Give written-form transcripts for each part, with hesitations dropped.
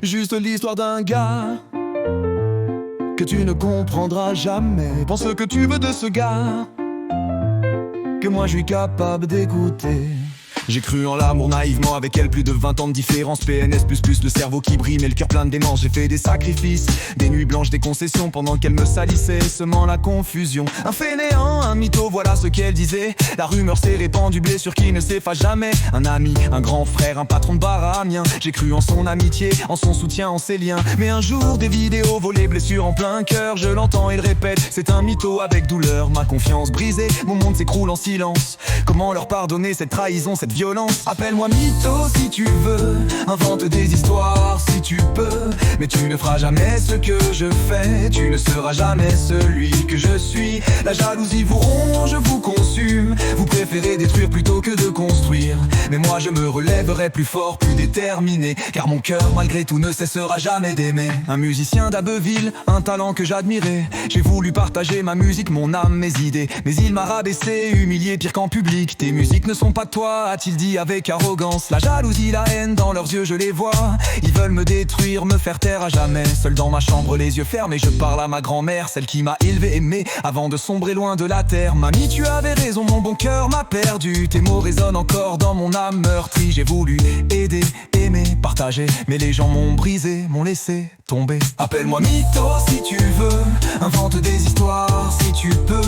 Juste l'histoire d'un gars que tu ne comprendras jamais. Pense ce que tu veux de ce gars que moi je suis capable d'écouter. J'ai cru en l'amour naïvement, avec elle plus de 20 ans de différence. PNS++, le cerveau qui brille mais le cœur plein de démence. J'ai fait des sacrifices, des nuits blanches, des concessions, pendant qu'elle me salissait, semant la confusion. Un fainéant, un mytho, voilà ce qu'elle disait. La rumeur s'est répandue, blessure qui ne s'efface jamais. Un ami, un grand frère, un patron de bar à Amiens. J'ai cru en son amitié, en son soutien, en ses liens. Mais un jour des vidéos volées, blessures en plein cœur. Je l'entends et le répète, c'est un mytho avec douleur. Ma confiance brisée, mon monde s'écroule en silence. Comment leur pardonner cette trahison, cette violence? Appelle-moi mytho si tu veux, invente des histoires si tu peux, mais tu ne feras jamais ce que je fais. Tu ne seras jamais celui que je suis. La jalousie vous ronge, vous consume. Vous préférez détruire plutôt que de construire. Mais moi je me relèverai plus fort, plus déterminé, car mon cœur malgré tout ne cessera jamais d'aimer. Un musicien d'Abbeville, un talent que j'admirais. J'ai voulu partager ma musique, mon âme, mes idées, mais il m'a rabaissé, humilié pire qu'en public. Tes musiques ne sont pas de toi, a-t-il dit avec arrogance. La jalousie, la haine, dans leurs yeux je les vois. Ils veulent me détruire, me faire taire à jamais. Seul dans ma chambre, les yeux fermés, je parle à ma grand-mère, celle qui m'a élevé, aimé, avant de sombrer loin de la terre. Mamie, tu avais raison, mon bon cœur m'a perdu. Tes mots résonnent encore dans mon âme meurtrie. J'ai voulu aider, aimer, partager, mais les gens m'ont brisé, m'ont laissé tomber. Appelle-moi mytho si tu veux, invente des histoires si tu peux,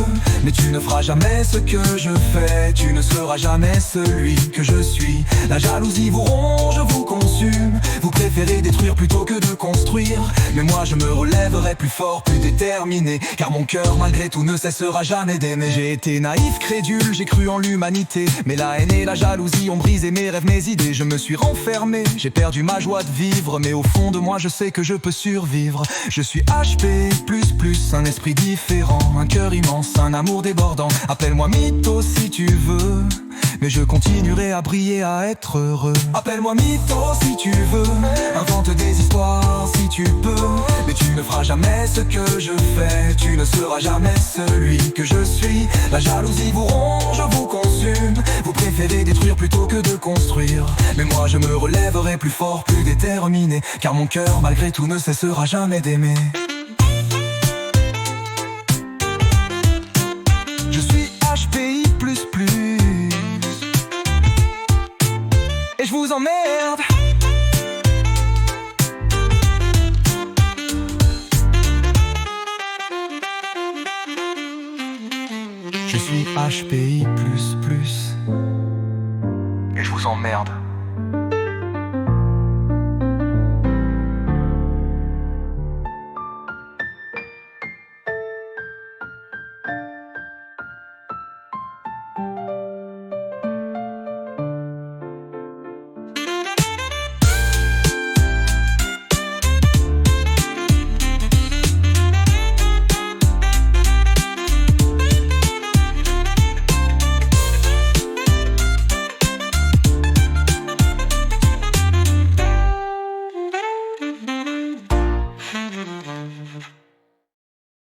mais tu ne feras jamais ce que je fais. Tu ne seras jamais celui que je suis. La jalousie vous ronge, vous consume. Vous préférez détruire plutôt que de construire. Mais moi je me relèverai plus fort, plus déterminé, car mon cœur malgré tout ne cessera jamais d'aimer. J'ai été naïf, crédule, j'ai cru en l'humanité, mais la haine et la jalousie ont brisé mes rêves, mes idées. Je me suis renfermé, j'ai perdu ma joie de vivre, mais au fond de moi je sais que je peux survivre. Je suis HP++, un esprit différent, un cœur immense, un amour débordant. Appelle-moi mytho si tu veux, mais je continuerai à briller, à être heureux. Appelle-moi mytho si tu veux, invente des histoires si tu peux, mais tu ne feras jamais ce que je fais. Tu ne seras jamais celui que je suis. La jalousie vous ronge, vous consume. Vous préférez détruire plutôt que de construire. Mais moi je me relèverai plus fort, plus déterminé, car mon cœur malgré tout ne cessera jamais d'aimer. Je suis HPI++, et je vous emmerde. Je suis HPI++, et je vous emmerde.